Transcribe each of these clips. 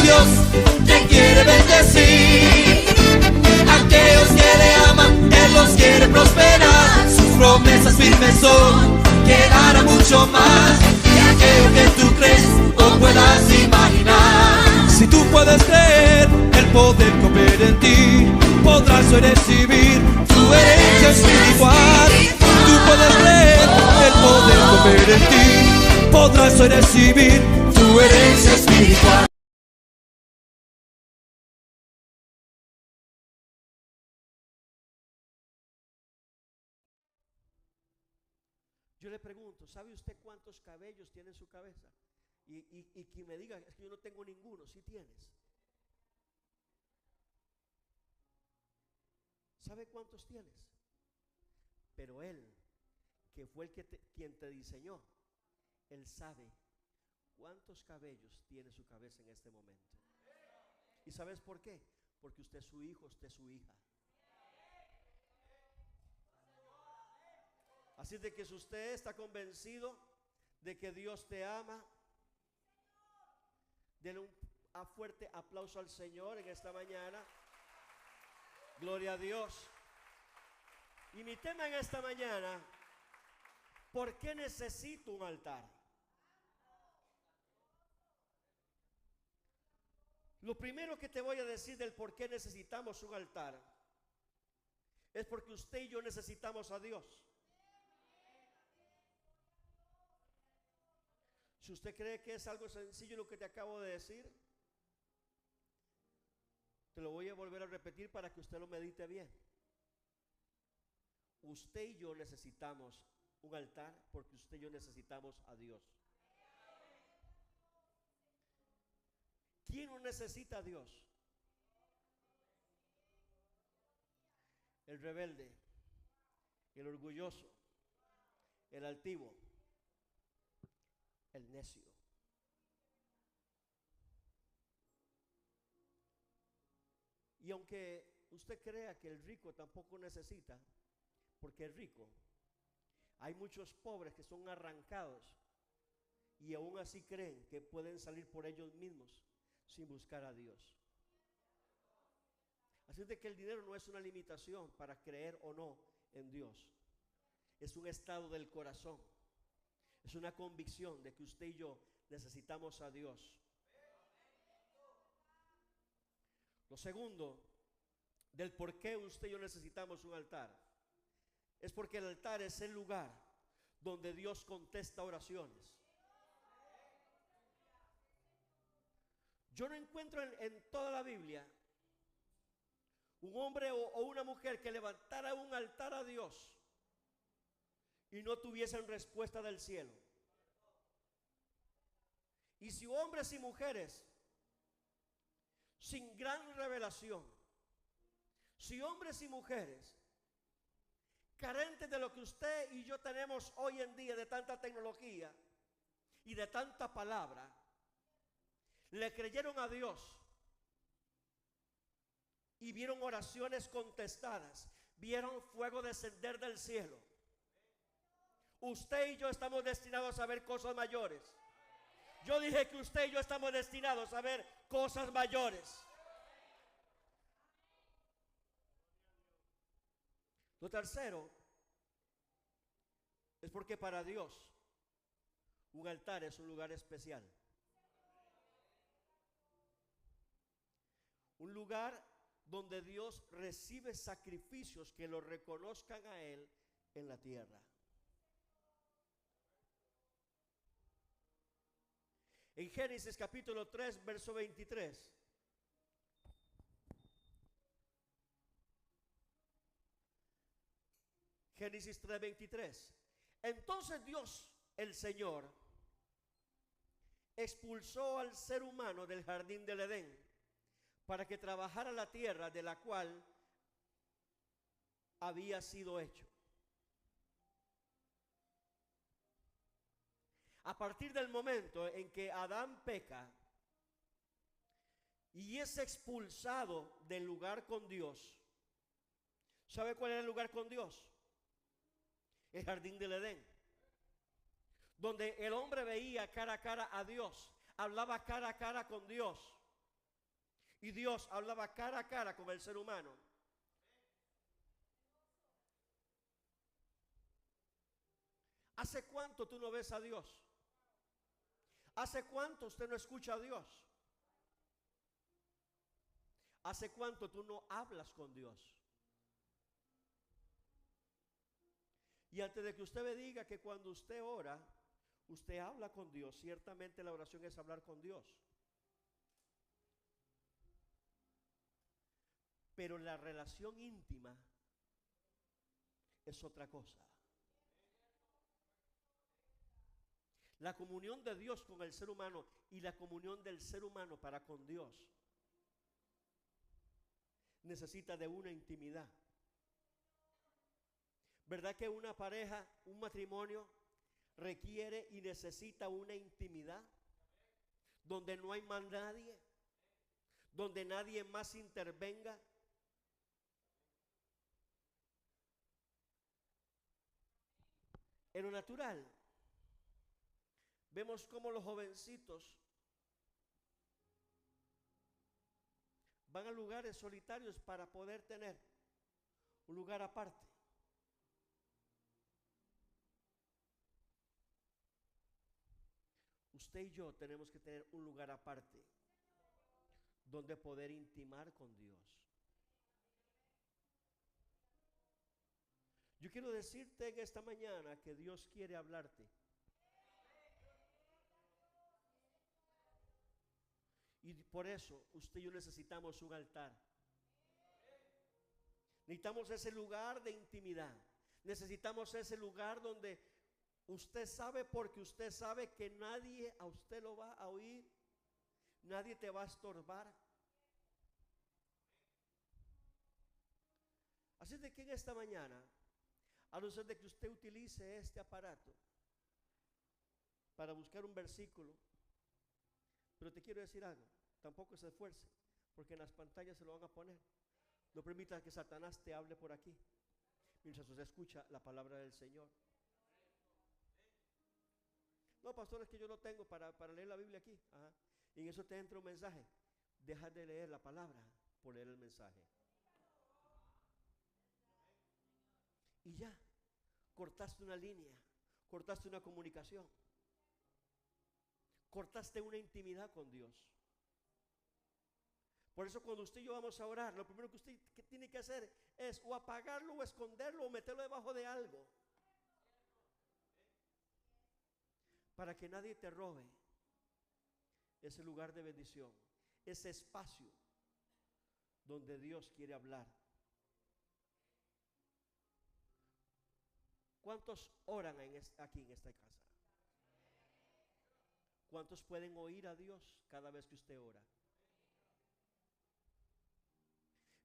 Dios te quiere bendecir. Aquellos que le aman, Él los quiere prosperar. Sus promesas firmes son, que hará mucho más que aquello que tú crees o puedas imaginar. Si tú puedes creer, el poder que opera en ti, podrás hoy recibir tu herencia espiritual. Tú puedes creer, el poder que opera en ti, podrás hoy recibir tu herencia espiritual. Yo le pregunto, ¿sabe usted cuántos cabellos tiene en su cabeza? Y quien me diga, es que yo no tengo ninguno. Sí tienes. ¿Sabe cuántos tienes? Pero Él, que fue quien te diseñó, Él sabe cuántos cabellos tiene su cabeza en este momento. ¿Y sabes por qué? Porque usted es su hijo, usted es su hija. Así de que si usted está convencido de que Dios te ama, denle un fuerte aplauso al Señor en esta mañana. Gloria a Dios. Y mi tema en esta mañana, ¿por qué necesito un altar? Lo primero que te voy a decir del por qué necesitamos un altar es porque usted y yo necesitamos a Dios. Si usted cree que es algo sencillo lo que te acabo de decir, te lo voy a volver a repetir para que usted lo medite bien. Usted y yo necesitamos un altar porque usted y yo necesitamos a Dios. ¿Quién no necesita a Dios? El rebelde, el orgulloso, el altivo, el necio. Y aunque usted crea que el rico tampoco necesita, porque es rico, hay muchos pobres que son arrancados y aún así creen que pueden salir por ellos mismos sin buscar a Dios. Así de que el dinero no es una limitación para creer o no en Dios. Es un estado del corazón. Es una convicción de que usted y yo necesitamos a Dios. Lo segundo, del por qué usted y yo necesitamos un altar, es porque el altar es el lugar donde Dios contesta oraciones. Yo no encuentro en toda la Biblia un hombre o una mujer que levantara un altar a Dios y no tuviesen respuesta del cielo. Y si hombres y mujeres sin gran revelación, si hombres y mujeres carentes de lo que usted y yo tenemos hoy en día, de tanta tecnología y de tanta palabra, le creyeron a Dios y vieron oraciones contestadas, vieron fuego descender del cielo, usted y yo estamos destinados a ver cosas mayores. Yo dije que usted y yo estamos destinados a ver cosas mayores. Lo tercero es porque para Dios un altar es un lugar especial. Un lugar donde Dios recibe sacrificios que lo reconozcan a Él en la tierra. En Génesis capítulo 3, verso 23. Génesis 3, 23. Entonces Dios, el Señor, expulsó al ser humano del jardín del Edén para que trabajara la tierra de la cual había sido hecho. A partir del momento en que Adán peca y es expulsado del lugar con Dios, ¿sabe cuál era el lugar con Dios? El jardín del Edén, donde el hombre veía cara a cara a Dios, hablaba cara a cara con Dios. Y Dios hablaba cara a cara con el ser humano. ¿Hace cuánto tú no ves a Dios? ¿Hace cuánto usted no escucha a Dios? ¿Hace cuánto tú no hablas con Dios? Y antes de que usted me diga que cuando usted ora, usted habla con Dios, ciertamente la oración es hablar con Dios. Pero la relación íntima es otra cosa. La comunión de Dios con el ser humano y la comunión del ser humano para con Dios necesita de una intimidad. ¿Verdad que una pareja, un matrimonio requiere y necesita una intimidad donde no hay más nadie, donde nadie más intervenga? En lo natural, vemos cómo los jovencitos van a lugares solitarios para poder tener un lugar aparte. Usted y yo tenemos que tener un lugar aparte donde poder intimar con Dios. Yo quiero decirte en esta mañana que Dios quiere hablarte. Y por eso usted y yo necesitamos un altar. Necesitamos ese lugar de intimidad. Necesitamos ese lugar donde usted sabe, porque usted sabe que nadie a usted lo va a oír. Nadie te va a estorbar. Así de que en esta mañana, a no ser de que usted utilice este aparato para buscar un versículo, pero te quiero decir algo, tampoco se esfuerce, porque en las pantallas se lo van a poner. No permita que Satanás te hable por aquí mientras usted escucha la palabra del Señor. No, pastor, es que yo no tengo para leer la Biblia aquí. Ajá. Y en eso te entra un mensaje. Deja de leer la palabra por leer el mensaje. Y ya, cortaste una línea, cortaste una comunicación, cortaste una intimidad con Dios. Por eso cuando usted y yo vamos a orar, lo primero que usted tiene que hacer es o apagarlo o esconderlo o meterlo debajo de algo, para que nadie te robe ese lugar de bendición, ese espacio donde Dios quiere hablar. ¿Cuántos oran aquí en esta casa? ¿Cuántos pueden oír a Dios cada vez que usted ora?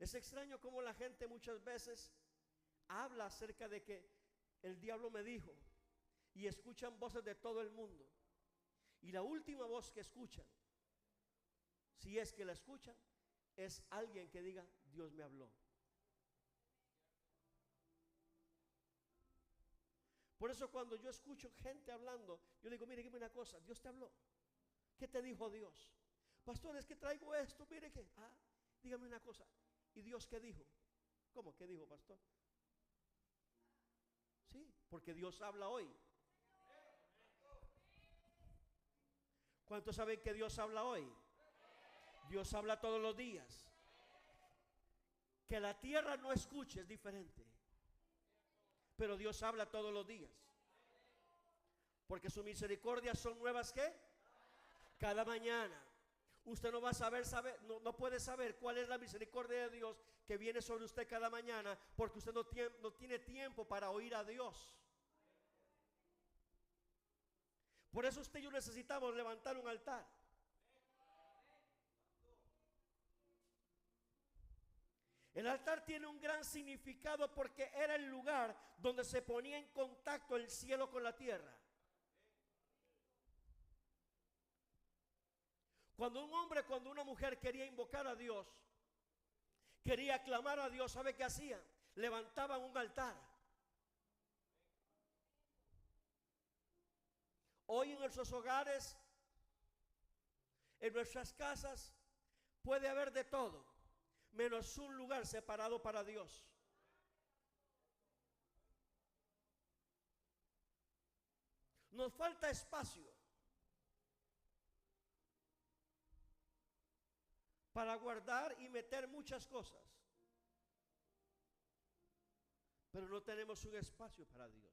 Es extraño cómo la gente muchas veces habla acerca de que el diablo me dijo, y escuchan voces de todo el mundo, y la última voz que escuchan, si es que la escuchan, es alguien que diga: Dios me habló. Por eso cuando yo escucho gente hablando, yo digo: mire, dime una cosa, Dios te habló. ¿Qué te dijo Dios? Pastor, es que traigo esto, mire que, dígame una cosa, ¿y Dios qué dijo? ¿Cómo qué dijo, pastor? Sí, porque Dios habla hoy. ¿Cuántos saben que Dios habla hoy? Dios habla todos los días. Que la tierra no escuche es diferente, pero Dios habla todos los días, porque sus misericordias son nuevas ¿qué? Cada mañana. Usted no va a saber, no puede saber cuál es la misericordia de Dios que viene sobre usted cada mañana, porque usted no tiene tiempo para oír a Dios. Por eso usted y yo necesitamos levantar un altar. El altar tiene un gran significado porque era el lugar donde se ponía en contacto el cielo con la tierra. Cuando un hombre, cuando una mujer quería invocar a Dios, quería clamar a Dios, ¿sabe qué hacían? Levantaban un altar. Hoy en nuestros hogares, en nuestras casas, Puede haber de todo, menos un lugar separado para Dios. Nos falta espacio para guardar y meter muchas cosas, pero no tenemos un espacio para Dios.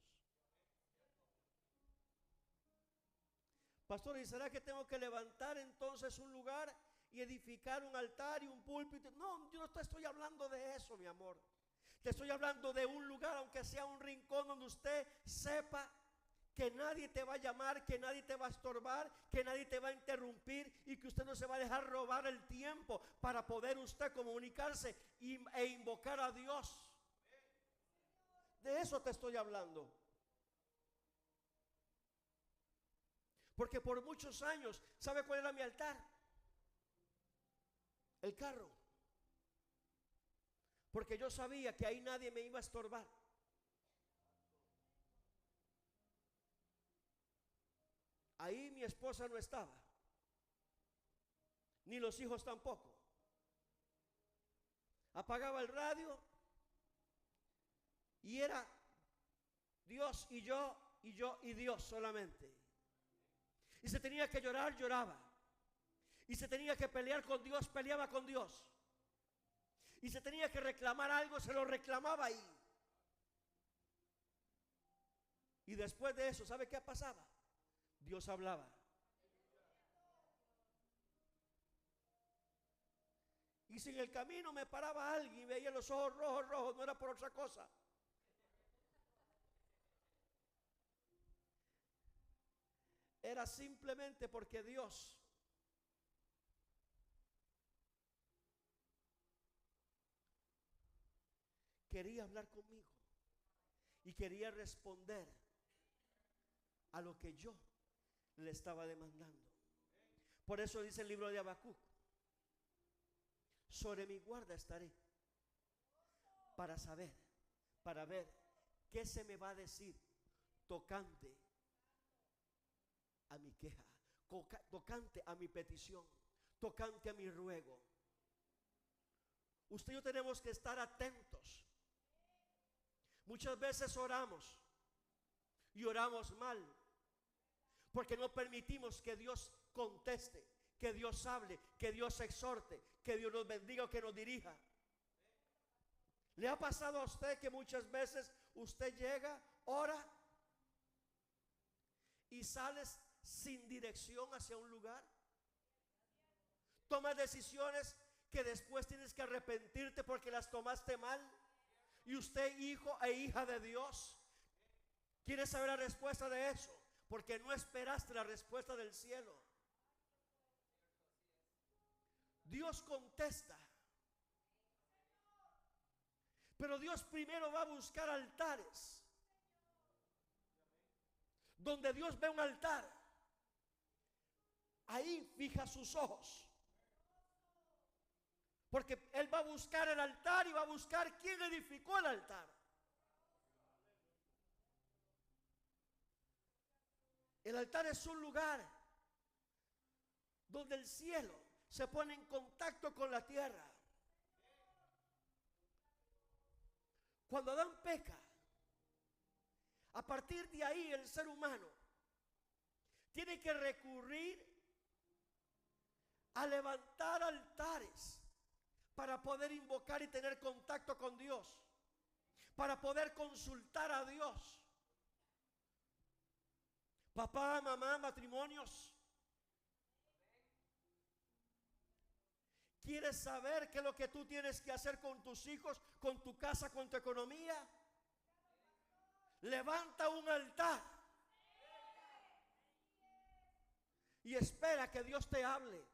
Pastor, ¿y será que tengo que levantar entonces un lugar y edificar un altar y un púlpito? No, yo no te estoy hablando de eso, mi amor. Te estoy hablando de un lugar, aunque sea un rincón, donde usted sepa que nadie te va a llamar, que nadie te va a estorbar, que nadie te va a interrumpir y que usted no se va a dejar robar el tiempo para poder usted comunicarse e invocar a Dios. De eso te estoy hablando. Porque por muchos años, ¿sabe cuál era mi altar? El carro. Porque yo sabía que ahí nadie me iba a estorbar. Ahí mi esposa no estaba, ni los hijos tampoco. Apagaba el radio y era Dios y yo y yo y Dios solamente. Y se tenía que llorar, lloraba. Y se tenía que pelear con Dios, peleaba con Dios. Y se tenía que reclamar algo, se lo reclamaba ahí. Y después de eso, ¿sabe qué pasaba? Dios hablaba. Y si en el camino me paraba alguien y veía los ojos rojos, rojos, no era por otra cosa. Era simplemente porque Dios quería hablar conmigo y quería responder a lo que yo le estaba demandando. Por eso dice el libro de Habacuc: sobre mi guarda estaré para saber, para ver qué se me va a decir tocante a mi queja, tocante a mi petición, tocante a mi ruego. Usted y yo tenemos que estar atentos. Muchas veces oramos y oramos mal, porque no permitimos que Dios conteste, que Dios hable, que Dios exhorte, que Dios nos bendiga o que nos dirija. ¿Le ha pasado a usted que muchas veces usted llega, ora y sales sin dirección hacia un lugar? Tomas decisiones que después tienes que arrepentirte porque las tomaste mal. Y usted, hijo e hija de Dios, quiere saber la respuesta de eso, porque no esperaste la respuesta del cielo. Dios contesta, pero Dios primero va a buscar altares. Donde Dios ve un altar, ahí fija sus ojos. Porque Él va a buscar el altar y va a buscar quién edificó el altar. El altar es un lugar donde el cielo se pone en contacto con la tierra. Cuando Adán peca, a partir de ahí el ser humano tiene que recurrir a levantar altares para poder invocar y tener contacto con Dios, para poder consultar a Dios. Papá, mamá, matrimonios, ¿quieres saber qué es lo que tú tienes que hacer con tus hijos, con tu casa, con tu economía? Levanta un altar y espera que Dios te hable.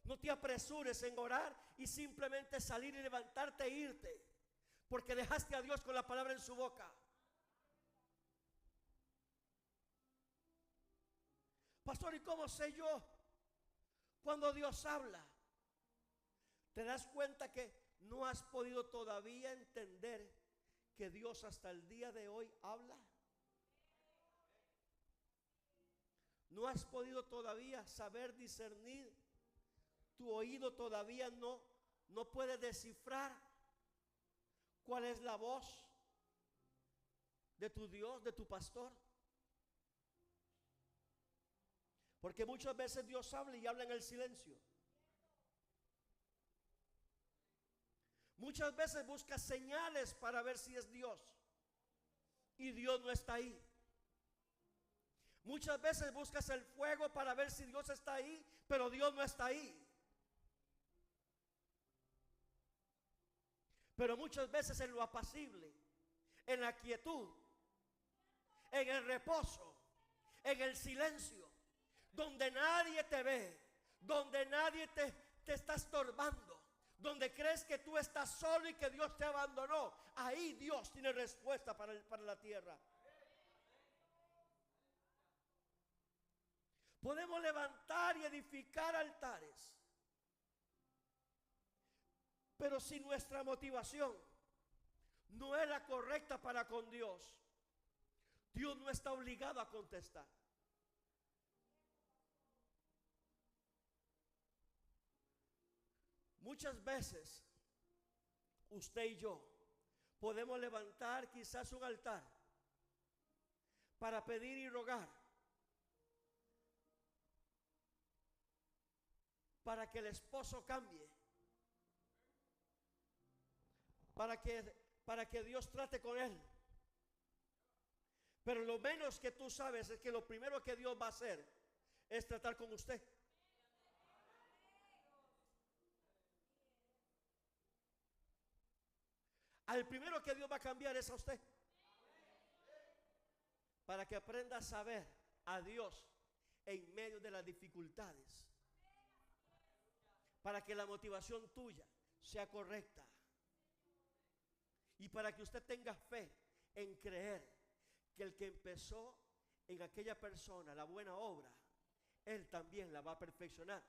No te apresures en orar y simplemente salir y levantarte e irte, porque dejaste a Dios con la palabra en su boca. Pastor, ¿y cómo sé yo cuando Dios habla? ¿Te das cuenta que no has podido todavía entender que Dios hasta el día de hoy habla? ¿No has podido todavía saber discernir tu tu oído todavía no puede descifrar cuál es la voz de tu Dios, de tu pastor. Porque muchas veces Dios habla y habla en el silencio. Muchas veces busca señales para ver si es Dios, y Dios no está ahí. Muchas veces buscas el fuego para ver si Dios está ahí, pero Dios no está ahí. Pero muchas veces en lo apacible, en la quietud, en el reposo, en el silencio, donde nadie te ve, donde nadie te está estorbando, donde crees que tú estás solo y que Dios te abandonó, ahí Dios tiene respuesta para la tierra. Podemos levantar y edificar altares, pero si nuestra motivación no es la correcta para con Dios, Dios no está obligado a contestar. Muchas veces usted y yo podemos levantar quizás un altar para pedir y rogar para que el esposo cambie, para que Dios trate con él. Pero lo menos que tú sabes es que lo primero que Dios va a hacer es tratar con usted. Al primero que Dios va a cambiar es a usted, para que aprenda a saber a Dios en medio de las dificultades, para que la motivación tuya sea correcta y para que usted tenga fe en creer que el que empezó en aquella persona la buena obra, Él también la va a perfeccionar,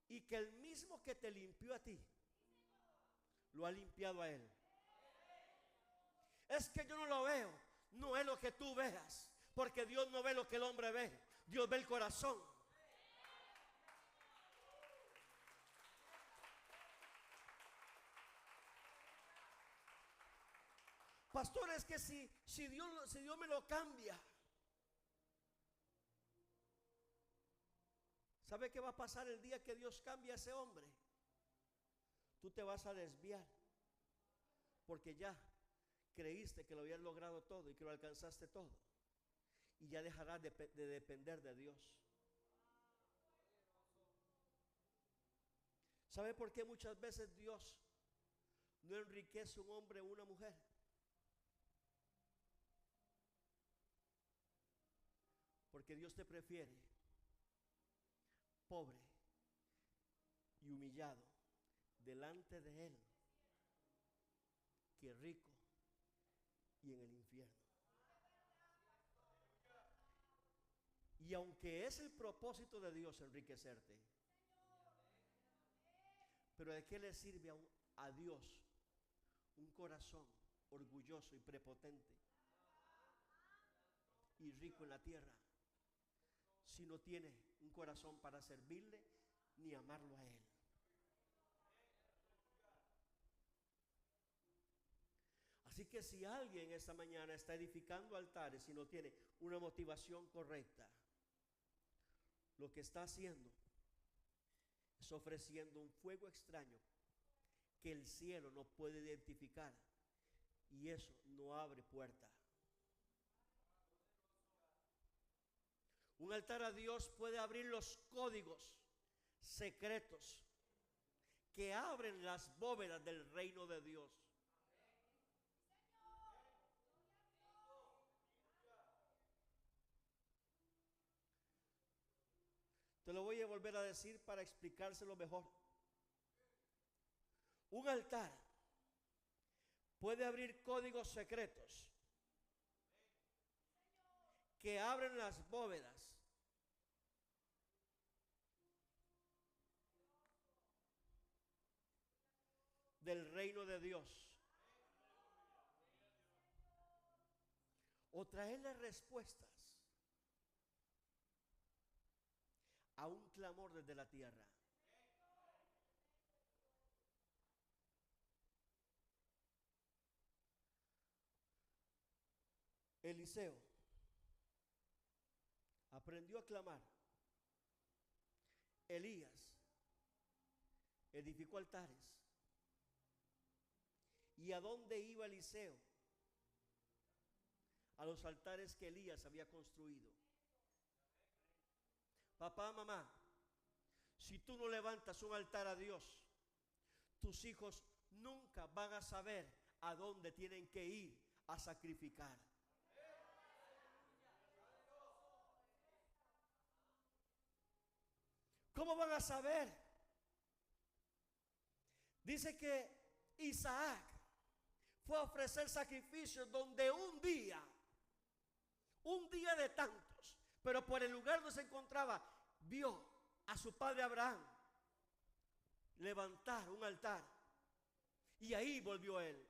y que el mismo que te limpió a ti lo ha limpiado a él. Es que yo no lo veo, no es lo que tú veas, porque Dios no ve lo que el hombre ve, Dios ve el corazón. Pastor, es que si Dios me lo cambia, ¿sabe qué va a pasar el día que Dios cambie a ese hombre? Tú te vas a desviar, porque ya creíste que lo habías logrado todo y que lo alcanzaste todo, y ya dejarás de depender de Dios. ¿Sabe por qué muchas veces Dios no enriquece un hombre o una mujer? Porque Dios te prefiere pobre y humillado delante de Él que rico y en el infierno. Y aunque es el propósito de Dios enriquecerte, pero ¿de qué le sirve a Dios un corazón orgulloso y prepotente y rico en la tierra, si no tiene un corazón para servirle ni amarlo a Él? Así que si alguien esta mañana está edificando altares y no tiene una motivación correcta, lo que está haciendo es ofreciendo un fuego extraño que el cielo no puede identificar, y eso no abre puerta. Un altar a Dios puede abrir los códigos secretos que abren las bóvedas del reino de Dios. Te lo voy a volver a decir para explicárselo mejor. Un altar puede abrir códigos secretos que abren las bóvedas del reino de Dios, o traerle respuestas a un clamor desde la tierra. Eliseo aprendió a clamar. Elías edificó altares. ¿Y a dónde iba Eliseo? A los altares que Elías había construido. Papá, mamá, si tú no levantas un altar a Dios, tus hijos nunca van a saber a dónde tienen que ir a sacrificar. ¿Cómo van a saber? Dice que Isaac fue a ofrecer sacrificios donde un día de tantos, pero por el lugar donde se encontraba, vio a su padre Abraham levantar un altar. Y ahí volvió él.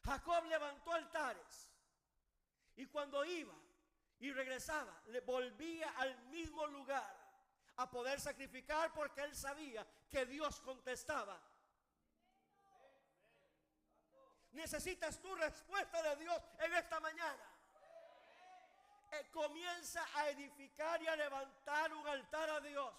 Jacob levantó altares. Y cuando iba y regresaba, le volvía al mismo lugar a poder sacrificar, porque él sabía que Dios contestaba. Necesitas tu respuesta de Dios en esta mañana. Comienza a edificar y a levantar un altar a Dios.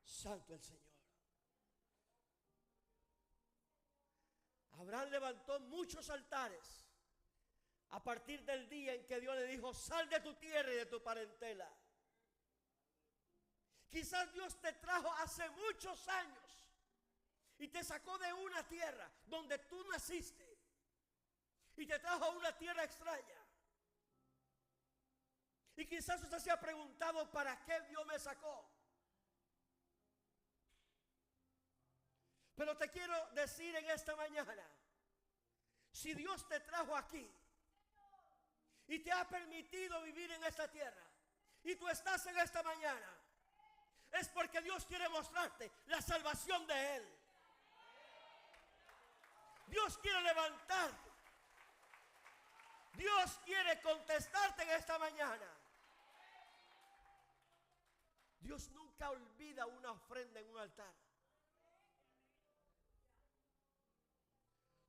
Santo el Señor. Abraham levantó muchos altares a partir del día en que Dios le dijo: sal de tu tierra y de tu parentela. Quizás Dios te trajo hace muchos años y te sacó de una tierra donde tú naciste y te trajo a una tierra extraña. Y quizás usted se ha preguntado: ¿para qué Dios me sacó? Pero te quiero decir en esta mañana, si Dios te trajo aquí y te ha permitido vivir en esta tierra y tú estás en esta mañana, es porque Dios quiere mostrarte la salvación de Él. Dios quiere levantarte. Dios quiere contestarte en esta mañana. Dios nunca olvida una ofrenda en un altar.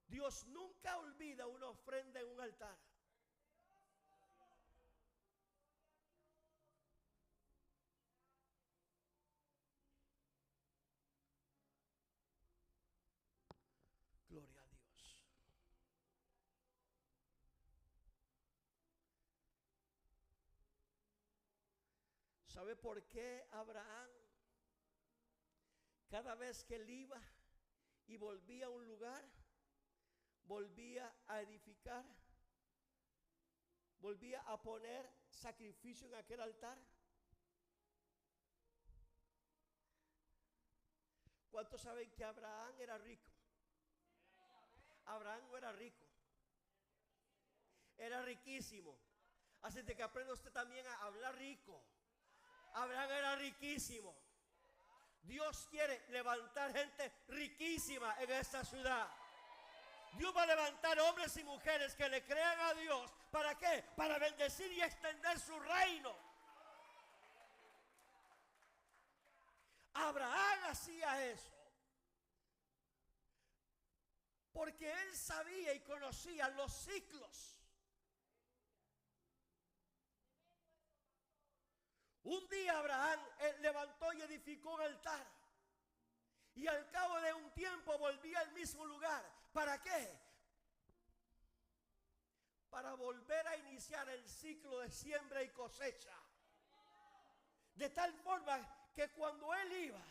Dios nunca olvida una ofrenda en un altar. Gloria a Dios. ¿Sabe por qué Abraham, cada vez que él iba y volvía a un lugar, volvía a edificar, volvía a poner sacrificio en aquel altar? ¿Cuántos saben que Abraham era rico? Abraham no era rico, era riquísimo. Así de que aprenda usted también a hablar rico. Abraham era riquísimo. Dios quiere levantar gente riquísima en esta ciudad. Dios va a levantar hombres y mujeres que le crean a Dios. ¿Para qué? Para bendecir y extender su reino. Abraham hacía eso porque él sabía y conocía los ciclos. Un día Abraham levantó y edificó un altar. Y al cabo de un tiempo volvía al mismo lugar. ¿Para qué? Para volver a iniciar el ciclo de siembra y cosecha. De tal forma que cuando él iba,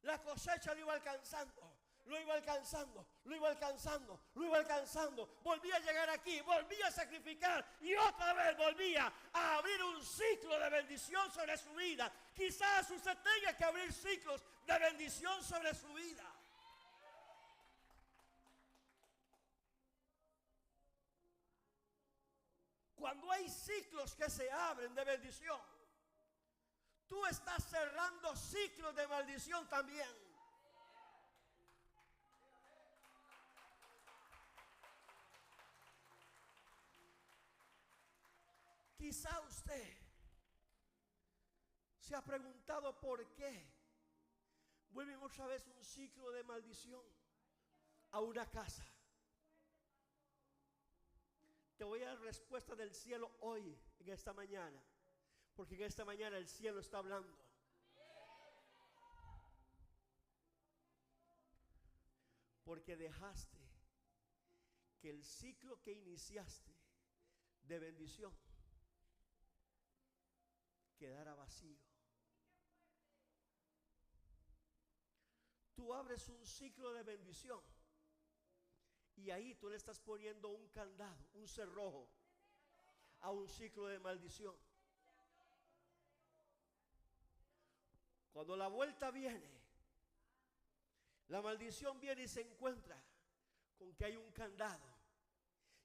la cosecha lo iba alcanzando. Lo iba alcanzando, lo iba alcanzando, lo iba alcanzando. Volvía a llegar aquí, volvía a sacrificar y otra vez volvía a abrir un ciclo de bendición sobre su vida. Quizás usted tenga que abrir ciclos de bendición sobre su vida. Cuando hay ciclos que se abren de bendición, tú estás cerrando ciclos de maldición también. Quizá usted se ha preguntado por qué vuelve otra vez un ciclo de maldición a una casa. Te voy a dar respuesta del cielo hoy, en esta mañana, porque en esta mañana el cielo está hablando. Porque dejaste que el ciclo que iniciaste de bendición quedara vacío. Tú abres un ciclo de bendición y ahí tú le estás poniendo un candado, un cerrojo a un ciclo de maldición. Cuando la vuelta viene, la maldición viene y se encuentra con que hay un candado.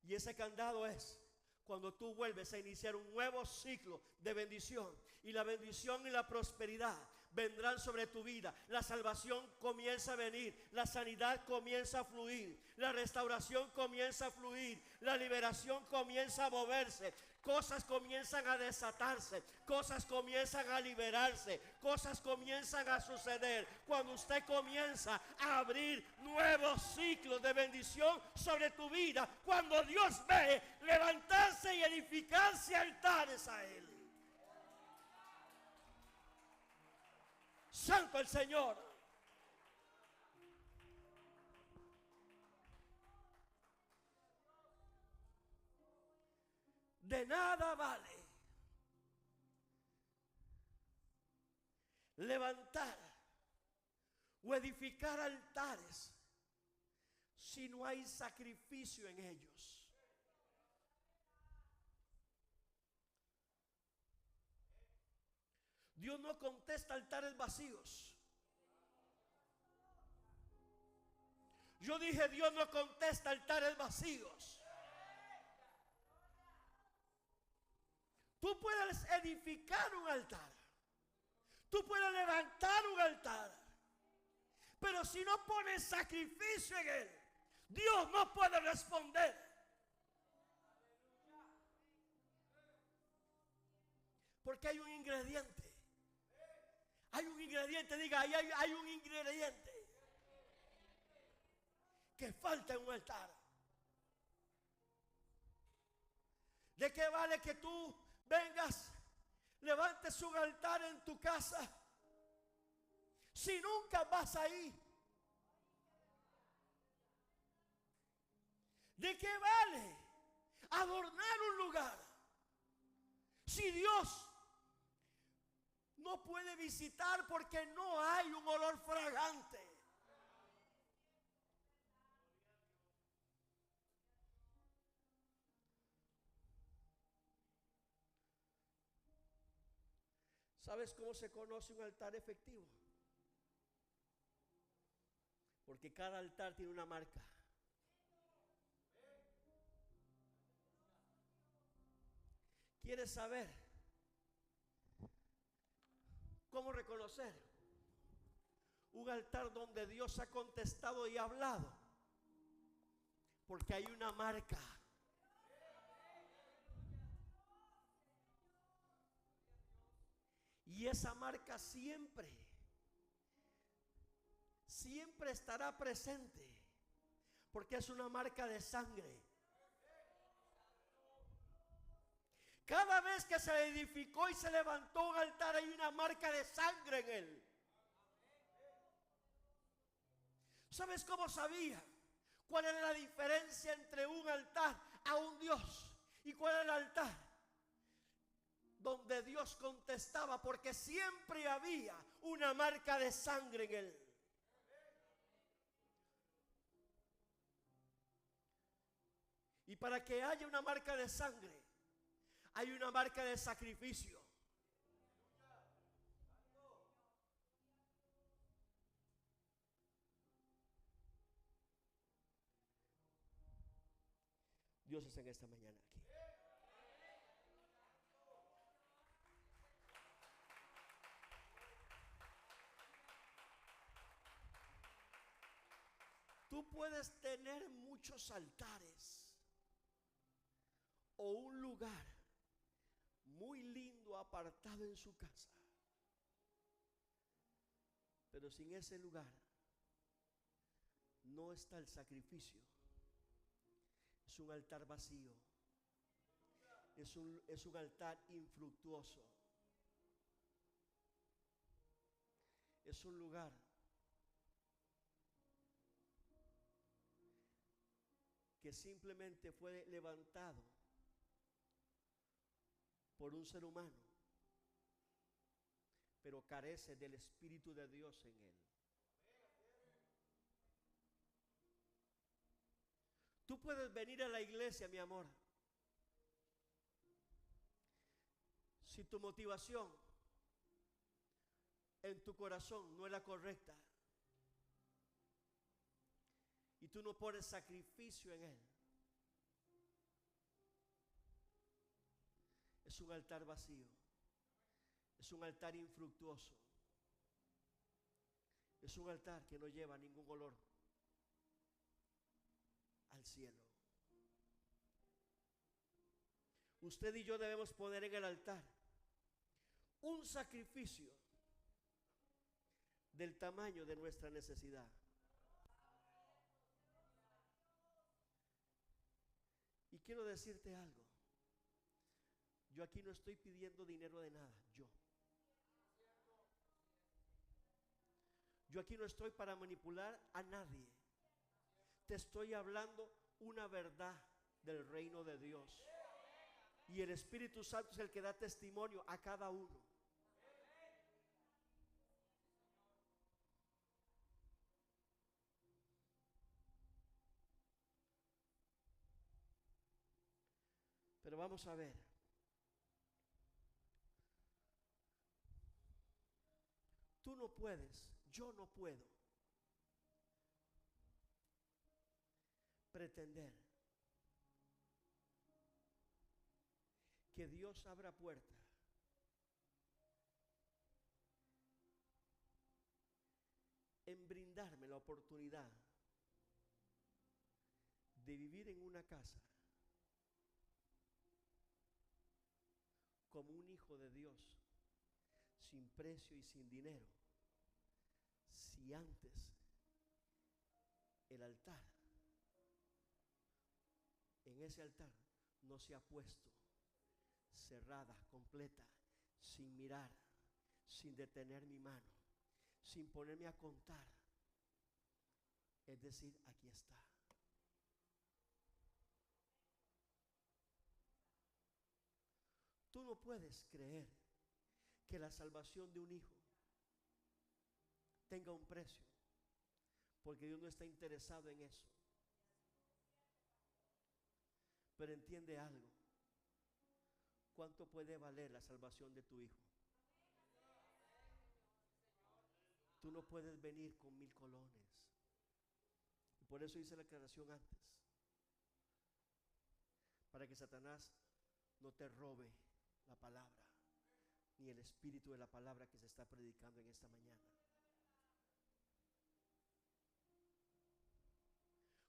Y ese candado es cuando tú vuelves a iniciar un nuevo ciclo de bendición. Y la bendición y la prosperidad vendrán sobre tu vida. La salvación comienza a venir. La sanidad comienza a fluir. La restauración comienza a fluir. La liberación comienza a moverse. Cosas comienzan a desatarse. Cosas comienzan a liberarse. Cosas comienzan a suceder. Cuando usted comienza a abrir nuevos ciclos de bendición sobre tu vida. Cuando Dios ve levantarse y edificarse altares a Él. Santo el Señor. De nada vale levantar o edificar altares si no hay sacrificio en ellos. Dios no contesta altares vacíos. Yo dije, Dios no contesta altares vacíos. Tú puedes edificar un altar. Tú puedes levantar un altar. Pero si no pones sacrificio en él, Dios no puede responder. Porque hay un ingrediente. Hay un ingrediente, diga, hay un ingrediente que falta en un altar. ¿De qué vale que tú vengas, levantes un altar en tu casa si nunca vas ahí? ¿De qué vale adornar un lugar si Dios no puede visitar porque no hay un olor fragante? ¿Sabes cómo se conoce un altar efectivo? Porque cada altar tiene una marca. ¿Quieres saber cómo reconocer un altar donde Dios ha contestado y ha hablado? Porque hay una marca. Y esa marca siempre estará presente. Porque es una marca de sangre. Cada vez que se edificó y se levantó un altar, hay una marca de sangre en él. ¿Sabes cómo sabía cuál era la diferencia entre un altar a un Dios? ¿Y cuál era el altar donde Dios contestaba? Porque siempre había una marca de sangre en él. Y para que haya una marca de sangre, hay una marca de sacrificio. Dios está en esta mañana aquí. Tú puedes tener muchos altares o un lugar muy lindo, apartado en su casa. Pero sin ese lugar no está el sacrificio. Es un altar vacío. Es un altar infructuoso. Es un lugar que simplemente fue levantado por un ser humano, pero carece del Espíritu de Dios en él. Tú puedes venir a la iglesia, mi amor, si tu motivación en tu corazón no es la correcta y tú no pones sacrificio en él, es un altar vacío, es un altar infructuoso, es un altar que no lleva ningún olor al cielo. Usted y yo debemos poner en el altar un sacrificio del tamaño de nuestra necesidad. Y quiero decirte algo. Yo aquí no estoy pidiendo dinero de nada. Yo aquí no estoy para manipular a nadie. Te estoy hablando una verdad del reino de Dios. Y el Espíritu Santo es el que da testimonio a cada uno. Pero vamos a ver. Tú no puedes, yo no puedo pretender que Dios abra puerta en brindarme la oportunidad de vivir en una casa como un hijo de Dios, sin precio y sin dinero, si antes el altar, en ese altar no se ha puesto cerrada, completa, sin mirar, sin detener mi mano, sin ponerme a contar. Es decir, aquí está. Tú no puedes creer que la salvación de un hijo tenga un precio, porque Dios no está interesado en eso. Pero entiende algo. ¿Cuánto puede valer la salvación de tu hijo? Tú no puedes venir con 1000 colones. Y por eso hice la aclaración antes, para que Satanás no te robe la palabra, ni el espíritu de la palabra que se está predicando en esta mañana.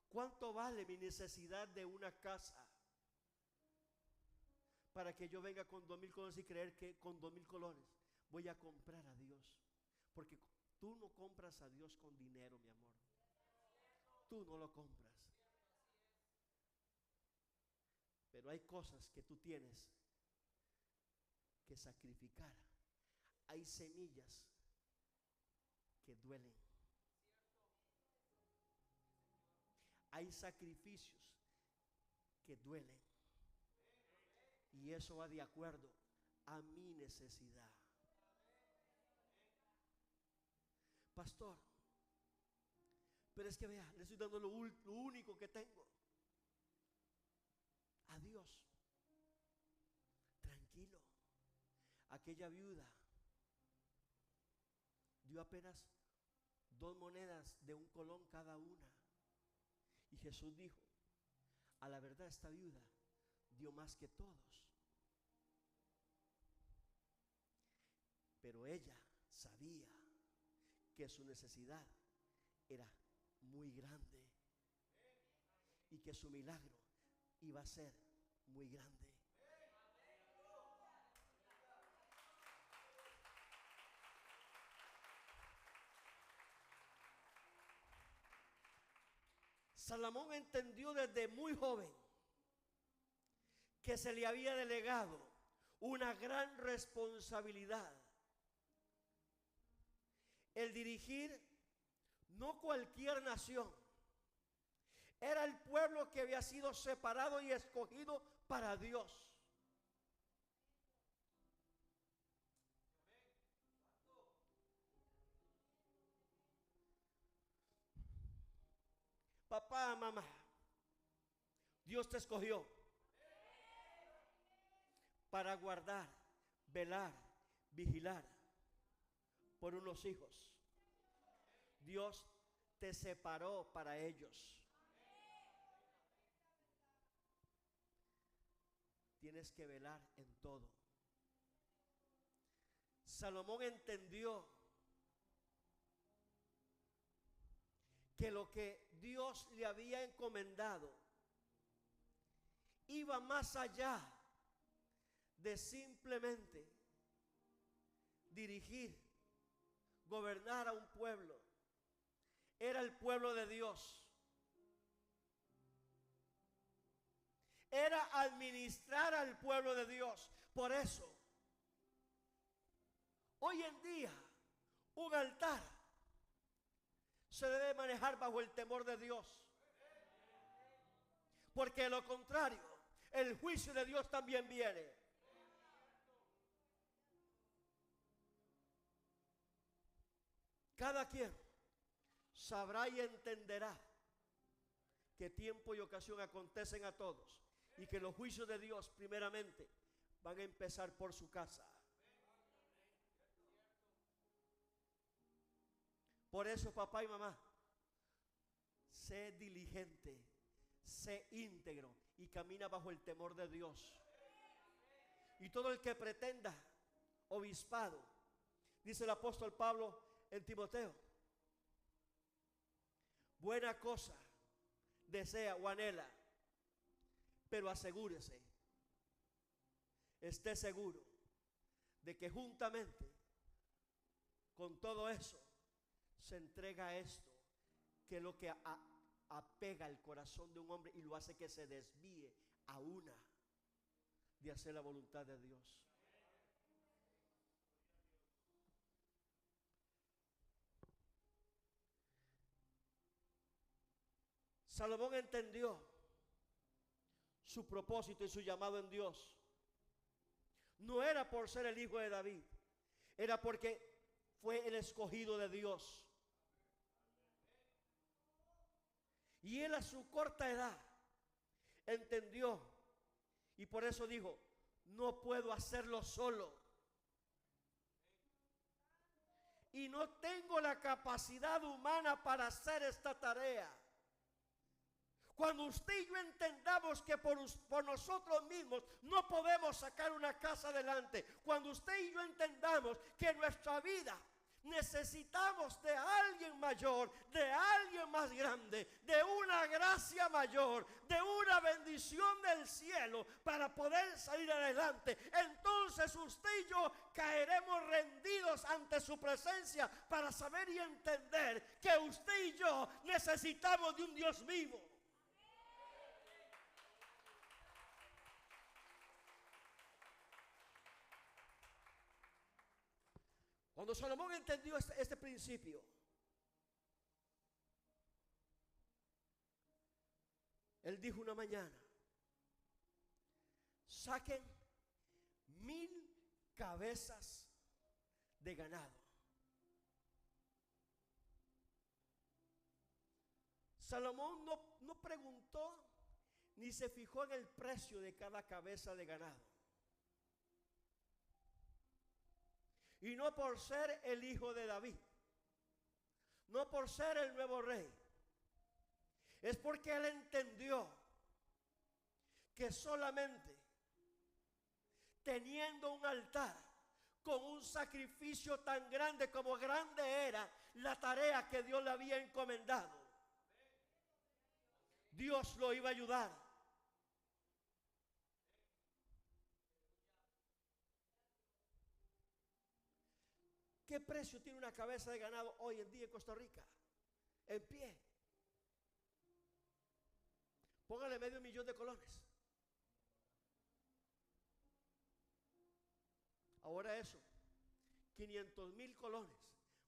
¿Cuánto vale mi necesidad de una casa para que yo venga con 2000 colones y creer que con 2000 colones voy a comprar a Dios? Porque tú no compras a Dios con dinero, mi amor. Tú no lo compras. Pero hay cosas que tú tienes que sacrificar. Hay semillas que duelen. Hay sacrificios que duelen. Y eso va de acuerdo a mi necesidad. Pastor, pero es que vea, le estoy dando lo único que tengo a Dios. Tranquilo. Aquella viuda dio apenas 2 monedas de 1 colón cada una. Y Jesús dijo, a la verdad esta viuda dio más que todos. Pero ella sabía que su necesidad era muy grande y que su milagro iba a ser muy grande. Salomón entendió desde muy joven que se le había delegado una gran responsabilidad: el dirigir no cualquier nación, era el pueblo que había sido separado y escogido para Dios. Papá, mamá, Dios te escogió para guardar, velar, vigilar por unos hijos. Dios te separó para ellos. Tienes que velar en todo. Salomón entendió que lo que Dios le había encomendado iba más allá de simplemente dirigir, gobernar a un pueblo. Era el pueblo de Dios. Era administrar al pueblo de Dios. Por eso, hoy en día, un altar se debe manejar bajo el temor de Dios. Porque de lo contrario, el juicio de Dios también viene. Cada quien sabrá y entenderá que tiempo y ocasión acontecen a todos, y que los juicios de Dios primeramente van a empezar por su casa. Por eso, papá y mamá, sé diligente, sé íntegro y camina bajo el temor de Dios. Y todo el que pretenda obispado, dice el apóstol Pablo en Timoteo, buena cosa desea o anhela, pero asegúrese, esté seguro de que juntamente con todo eso se entrega esto, que es lo que apega el corazón de un hombre y lo hace que se desvíe a una de hacer la voluntad de Dios. Salomón entendió su propósito y su llamado en Dios. No era por ser el hijo de David, era porque fue el escogido de Dios. Y él a su corta edad entendió, y por eso dijo, no puedo hacerlo solo. Y no tengo la capacidad humana para hacer esta tarea. Cuando usted y yo entendamos que por nosotros mismos no podemos sacar una casa adelante, cuando usted y yo entendamos que en nuestra vida necesitamos de alguien mayor, de alguien más grande, de una gracia mayor, de una bendición del cielo para poder salir adelante, entonces usted y yo caeremos rendidos ante su presencia para saber y entender que usted y yo necesitamos de un Dios vivo. Cuando Salomón entendió este principio, él dijo una mañana, saquen 1000 cabezas de ganado. Salomón no preguntó ni se fijó en el precio de cada cabeza de ganado. Y no por ser el hijo de David, no por ser el nuevo rey, es porque él entendió que solamente teniendo un altar con un sacrificio tan grande como grande era la tarea que Dios le había encomendado, Dios lo iba a ayudar. ¿Qué precio tiene una cabeza de ganado hoy en día en Costa Rica? En pie. Póngale $500,000 de colones. Ahora eso, 500,000 colones,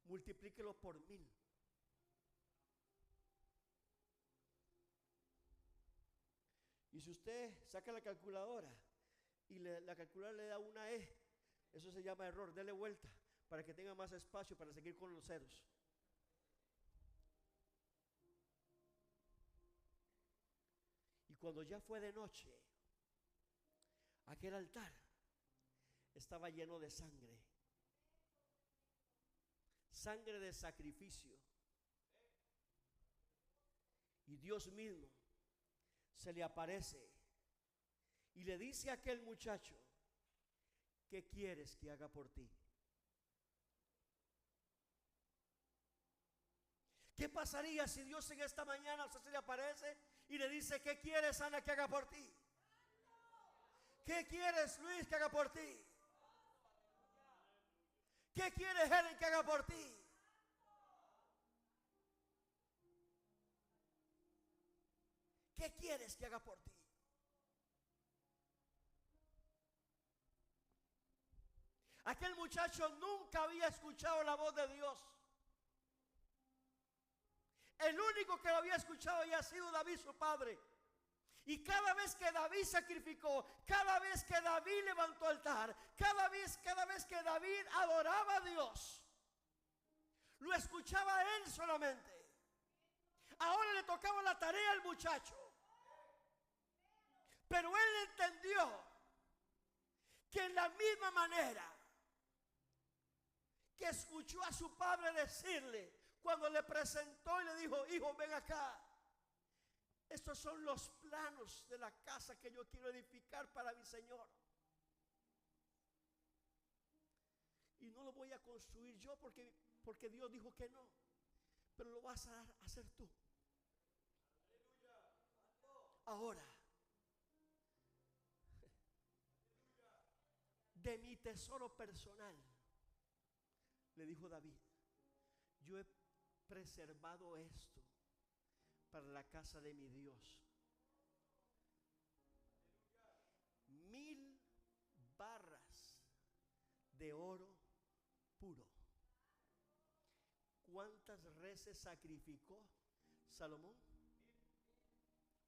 multiplíquelo por 1000. Y si usted saca la calculadora y la calculadora le da una E, eso se llama error. Dele vuelta para que tenga más espacio para seguir con los ceros. Y cuando ya fue de noche, aquel altar estaba lleno de sangre. Sangre de sacrificio. Y Dios mismo se le aparece y le dice a aquel muchacho: ¿qué quieres que haga por ti? ¿Qué pasaría si Dios en esta mañana se le aparece y le dice: ¿qué quieres, Ana, que haga por ti? ¿Qué quieres, Luis, que haga por ti? ¿Qué quieres, Helen, que haga por ti? ¿Qué quieres que haga por ti? Aquel muchacho nunca había escuchado la voz de Dios. El único que lo había escuchado había sido David, su padre. Y cada vez que David sacrificó, cada vez que David levantó altar, cada vez que David adoraba a Dios, lo escuchaba a él solamente. Ahora le tocaba la tarea al muchacho. Pero él entendió que en la misma manera que escuchó a su padre decirle, cuando le presentó y le dijo: hijo, ven acá, estos son los planos de la casa que yo quiero edificar para mi Señor, y no lo voy a construir yo porque Dios dijo que no, pero lo vas a hacer tú. Ahora, de mi tesoro personal, le dijo David, yo he preservado esto para la casa de mi Dios. 1000 barras de oro puro. ¿Cuántas reses sacrificó Salomón?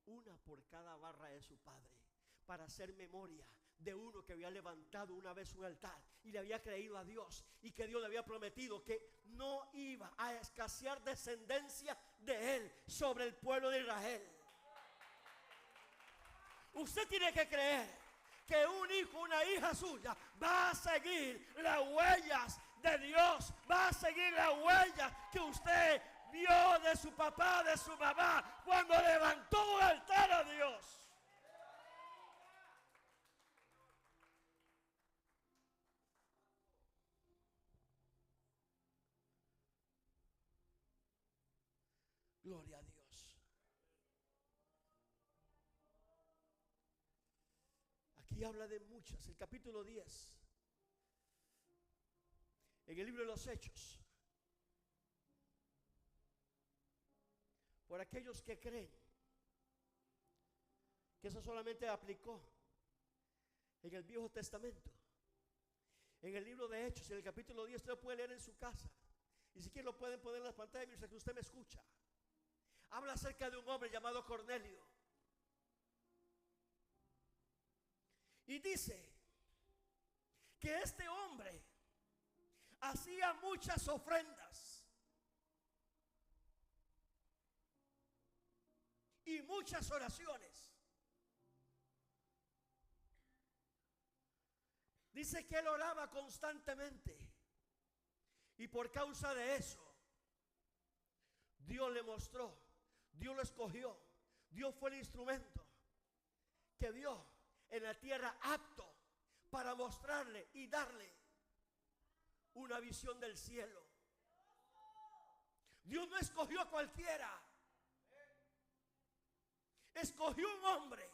Una por cada barra de su padre, para hacer memoria de uno que había levantado una vez un altar y le había creído a Dios, y que Dios le había prometido que no iba a escasear descendencia de él sobre el pueblo de Israel. Usted tiene que creer que un hijo, una hija suya va a seguir las huellas de Dios, va a seguir las huellas que usted vio de su papá, de su mamá, cuando levantó un altar a Dios. Gloria a Dios. Aquí habla de muchas. El capítulo 10, en el libro de los Hechos, por aquellos que creen que eso solamente aplicó en el Viejo Testamento. En el libro de Hechos, en el capítulo 10, usted lo puede leer en su casa, y si quiere lo pueden poner en las pantallas mientras que usted me escucha. Habla acerca de un hombre llamado Cornelio, y dice que este hombre hacía muchas ofrendas y muchas oraciones. Dice que él oraba constantemente, y por causa de eso Dios le mostró, Dios lo escogió, Dios fue el instrumento que vio en la tierra apto para mostrarle y darle una visión del cielo. Dios no escogió a cualquiera, escogió un hombre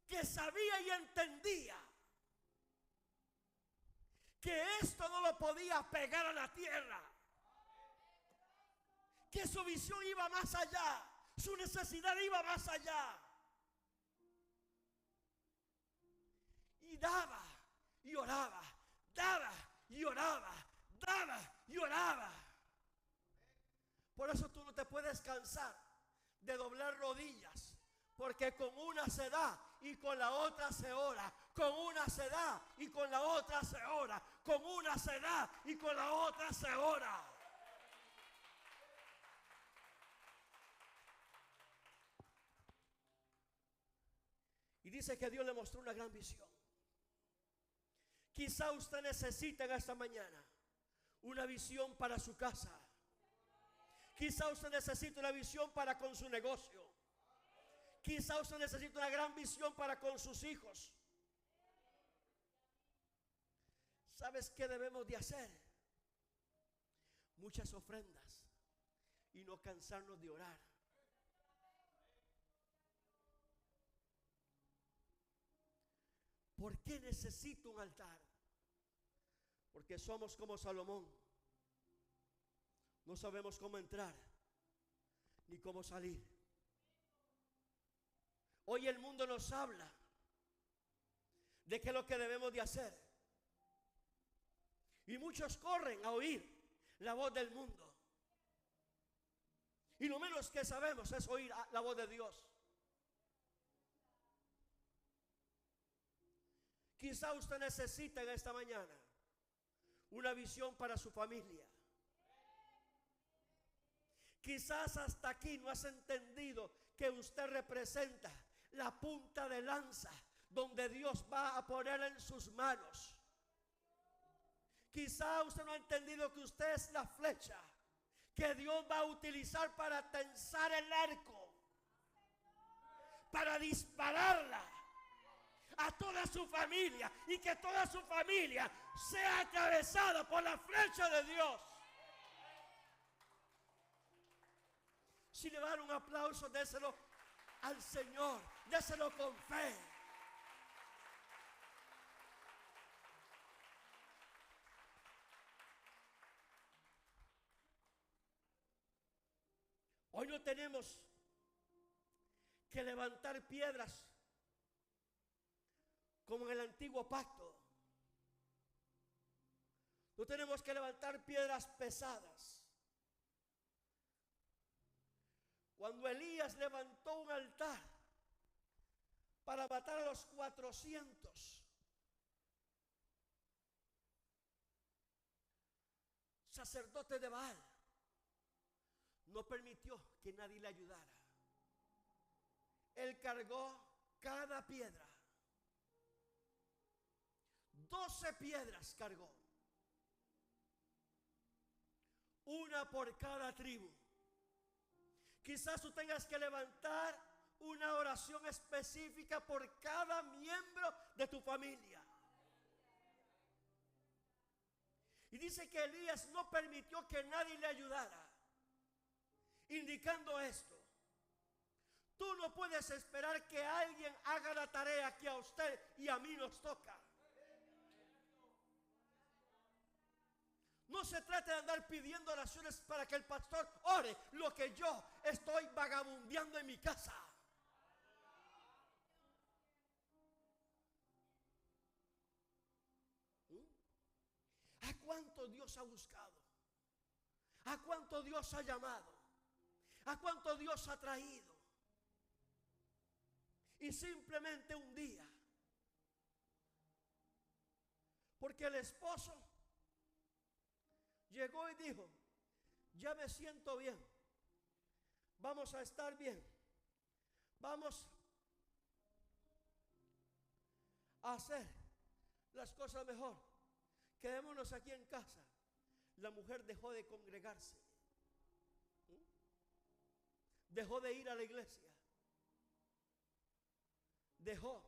que sabía y entendía que esto no lo podía pegar a la tierra, que su visión iba más allá. Su necesidad iba más allá. Y daba y oraba, daba y oraba, daba y oraba. Por eso tú no te puedes cansar de doblar rodillas, porque con una se da y con la otra se ora, con una se da y con la otra se ora, con una se da y con la otra se ora. Y dice que Dios le mostró una gran visión. Quizá usted necesita en esta mañana una visión para su casa. Quizá usted necesita una visión para con su negocio. Quizá usted necesita una gran visión para con sus hijos. ¿Sabes qué debemos de hacer? Muchas ofrendas y no cansarnos de orar. ¿Por qué necesito un altar? Porque somos como Salomón. No sabemos cómo entrar ni cómo salir. Hoy el mundo nos habla de qué es lo que debemos de hacer. Y muchos corren a oír la voz del mundo. Y lo menos que sabemos es oír la voz de Dios. Quizá usted necesita en esta mañana una visión para su familia. Quizás hasta aquí no has entendido que usted representa la punta de lanza donde Dios va a poner en sus manos. Quizá usted no ha entendido que usted es la flecha que Dios va a utilizar para tensar el arco, para dispararla a toda su familia y que toda su familia sea atravesada por la flecha de Dios. Si le dan un aplauso, déselo al Señor, déselo con fe. Hoy no tenemos que levantar piedras como en el antiguo pacto. No tenemos que levantar piedras pesadas. Cuando Elías levantó un altar para matar a los 400 sacerdotes de Baal, no permitió que nadie le ayudara. Él cargó cada piedra. 12 piedras cargó. Una por cada tribu. Quizás tú tengas que levantar una oración específica por cada miembro de tu familia. Y dice que Elías no permitió que nadie le ayudara, indicando esto: tú no puedes esperar que alguien haga la tarea que a usted y a mí nos toca. No se trata de andar pidiendo oraciones para que el pastor ore lo que yo estoy vagabundeando en mi casa. ¿A cuánto Dios ha buscado? ¿A cuánto Dios ha llamado? ¿A cuánto Dios ha traído? Y simplemente un día, porque el esposo llegó y dijo: ya me siento bien, vamos a estar bien, vamos a hacer las cosas mejor, quedémonos aquí en casa. La mujer dejó de congregarse, dejó de ir a la iglesia, dejó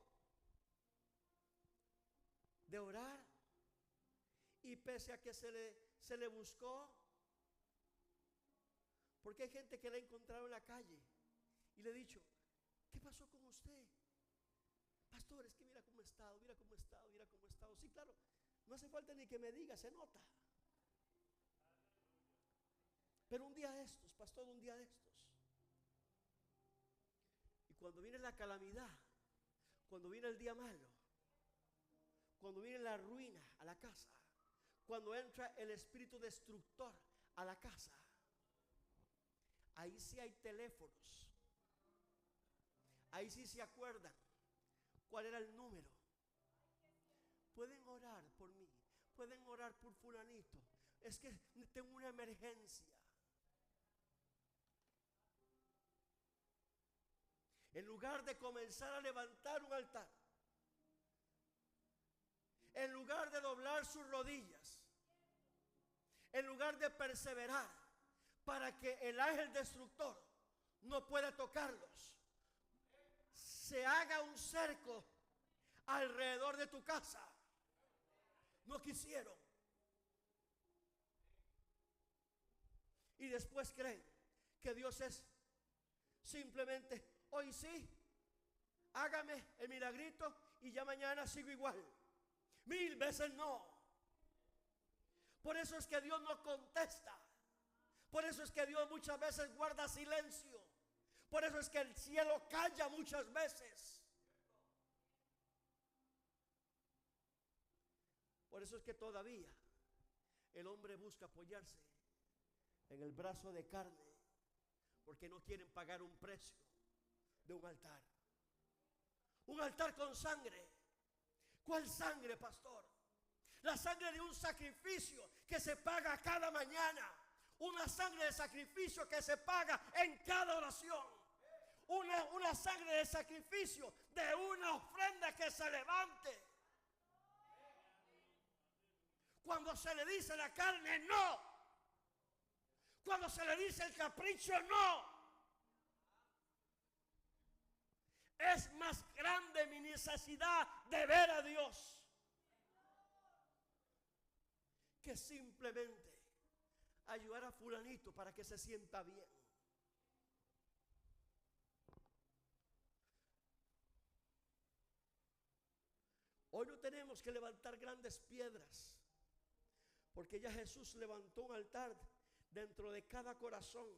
de orar, y pese a que se le buscó, porque hay gente que la ha encontrado en la calle y le he dicho: ¿qué pasó con usted? Pastor, es que mira cómo he estado, mira cómo he estado, mira cómo he estado. Sí, claro, no hace falta ni que me diga, se nota. Pero un día de estos, pastor, un día de estos, Cuando viene la calamidad, cuando viene el día malo, cuando viene la ruina a la casa, cuando entra el espíritu destructor a la casa, ahí sí hay teléfonos. Ahí sí se acuerdan cuál era el número. Pueden orar por mí, pueden orar por fulanito. Es que tengo una emergencia. En lugar de comenzar a levantar un altar, en lugar de doblar sus rodillas, en lugar de perseverar para que el ángel destructor no pueda tocarlos, se haga un cerco alrededor de tu casa. No quisieron. Y después creen que Dios es simplemente, hoy sí, hágame el milagrito y ya mañana sigo igual. 1000 veces no. Por eso es que Dios no contesta. Por eso es que Dios muchas veces guarda silencio. Por eso es que el cielo calla muchas veces. Por eso es que todavía el hombre busca apoyarse en el brazo de carne, porque no quieren pagar un precio de un altar. Un altar con sangre. ¿Cuál sangre, pastor? La sangre de un sacrificio que se paga cada mañana. Una sangre de sacrificio que se paga en cada oración. Una sangre de sacrificio de una ofrenda que se levante. Cuando se le dice la carne, no. Cuando se le dice el capricho, no. Es más grande mi necesidad de ver a Dios que simplemente ayudar a fulanito para que se sienta bien. Hoy no tenemos que levantar grandes piedras, porque ya Jesús levantó un altar dentro de cada corazón,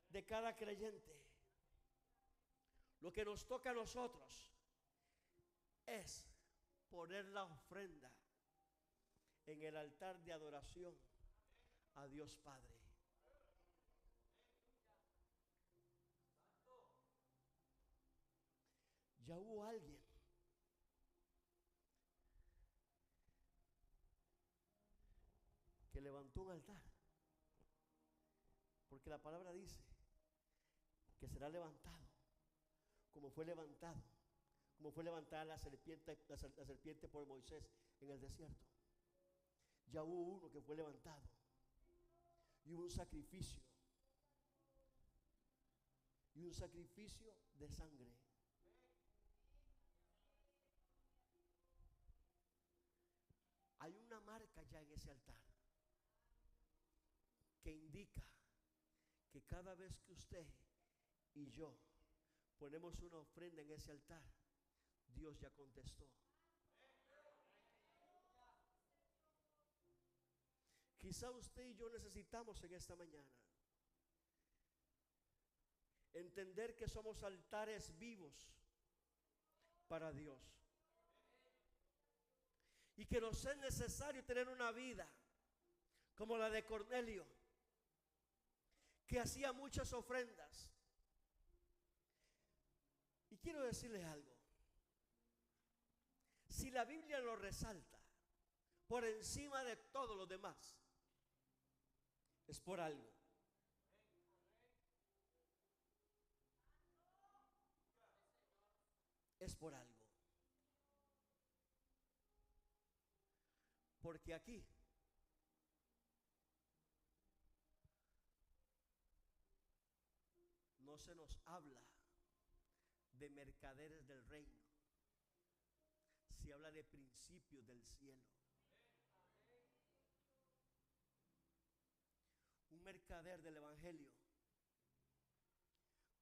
de cada creyente. Lo que nos toca a nosotros es poner la ofrenda en el altar de adoración a Dios Padre. Ya hubo alguien que levantó un altar, porque la palabra dice que será levantado como fue levantada la serpiente por Moisés en el desierto. Ya hubo uno que fue levantado y hubo un sacrificio de sangre. Hay una marca ya en ese altar que indica que cada vez que usted y yo ponemos una ofrenda en ese altar, Dios ya contestó. Quizá usted y yo necesitamos en esta mañana entender que somos altares vivos para Dios y que nos es necesario tener una vida como la de Cornelio, que hacía muchas ofrendas. Y quiero decirles algo. Si la Biblia lo resalta por encima de todos los demás, es por algo. Es por algo. Porque aquí no se nos habla de mercaderes del reino, se habla de principios del cielo. Un mercader del evangelio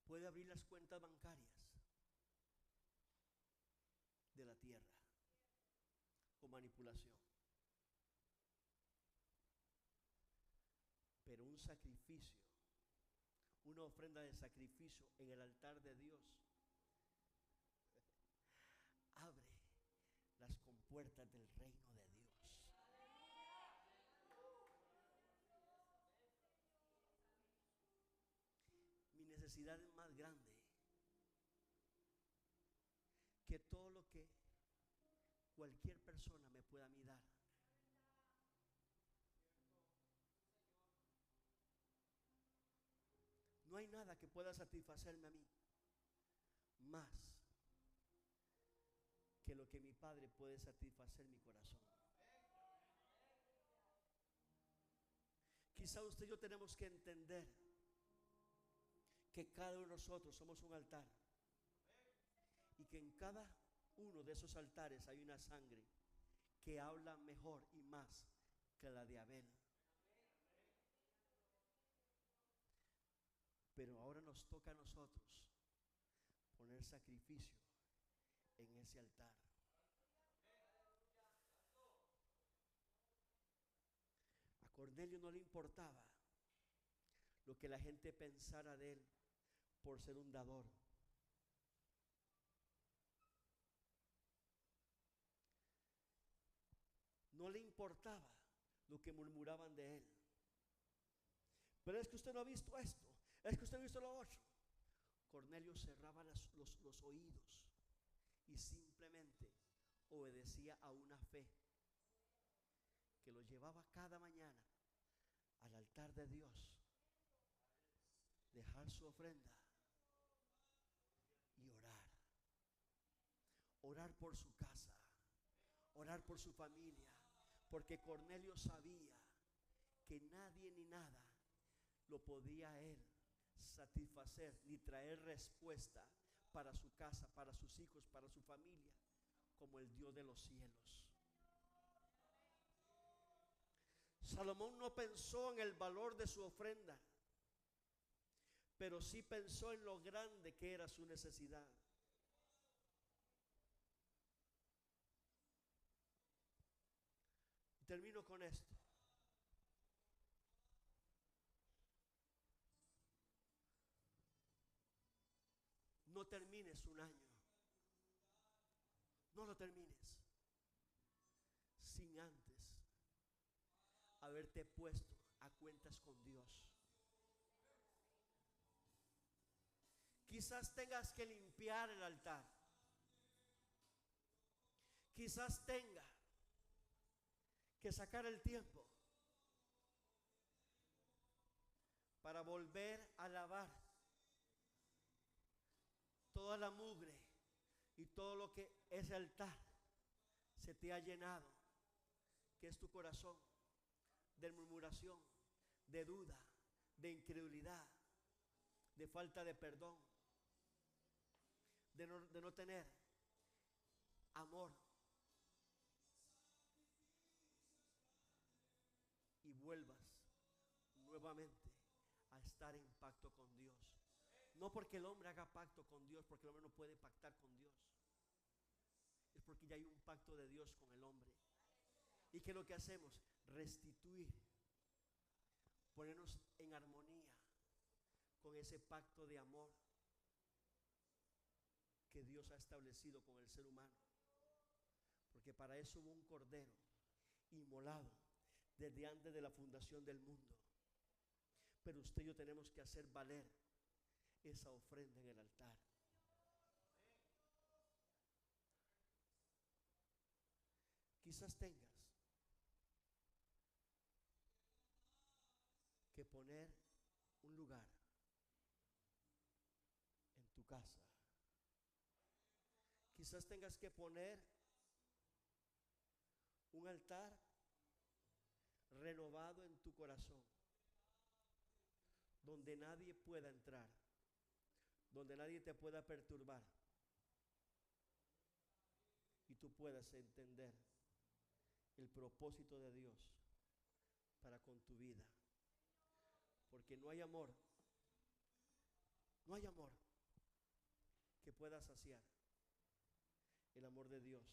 puede abrir las cuentas bancarias de la tierra con manipulación, pero un sacrificio, una ofrenda de sacrificio en el altar de Dios puertas del reino de Dios. Mi necesidad es más grande que todo lo que cualquier persona me pueda a mí dar. No hay nada que pueda satisfacerme a mí más que lo que mi Padre puede satisfacer mi corazón. Quizá usted y yo tenemos que entender que cada uno de nosotros somos un altar y que en cada uno de esos altares hay una sangre que habla mejor y más que la de Abel. Pero ahora nos toca a nosotros poner sacrificio en ese altar. A Cornelio no le importaba lo que la gente pensara de él por ser un dador. No le importaba lo que murmuraban de él. Pero es que usted no ha visto esto, es que usted no ha visto lo otro. Cornelio cerraba los oídos y simplemente obedecía a una fe que lo llevaba cada mañana al altar de Dios, dejar su ofrenda y orar. Orar por su casa, orar por su familia, porque Cornelio sabía que nadie ni nada lo podía a él satisfacer ni traer respuesta para su casa, para sus hijos, para su familia, como el Dios de los cielos. Salomón no pensó en el valor de su ofrenda, pero sí pensó en lo grande que era su necesidad. Y termino con esto. No termines un año, no lo termines sin antes haberte puesto a cuentas con Dios. Quizás tengas que limpiar el altar, quizás tenga que sacar el tiempo para volver a lavar toda la mugre y todo lo que ese altar se te ha llenado, que es tu corazón, de murmuración, de duda, de incredulidad, de falta de perdón, de no tener amor. Y vuelvas nuevamente a estar en pacto con Dios. No porque el hombre haga pacto con Dios, porque el hombre no puede pactar con Dios. Es porque ya hay un pacto de Dios con el hombre. ¿Y qué es lo que hacemos? Restituir, ponernos en armonía con ese pacto de amor que Dios ha establecido con el ser humano. Porque para eso hubo un cordero inmolado desde antes de la fundación del mundo. Pero usted y yo tenemos que hacer valer esa ofrenda en el altar. Quizás tengas que poner un lugar en tu casa. Quizás tengas que poner un altar renovado en tu corazón, donde nadie pueda entrar, donde nadie te pueda perturbar y tú puedas entender el propósito de Dios para con tu vida. Porque no hay amor que pueda saciar el amor de Dios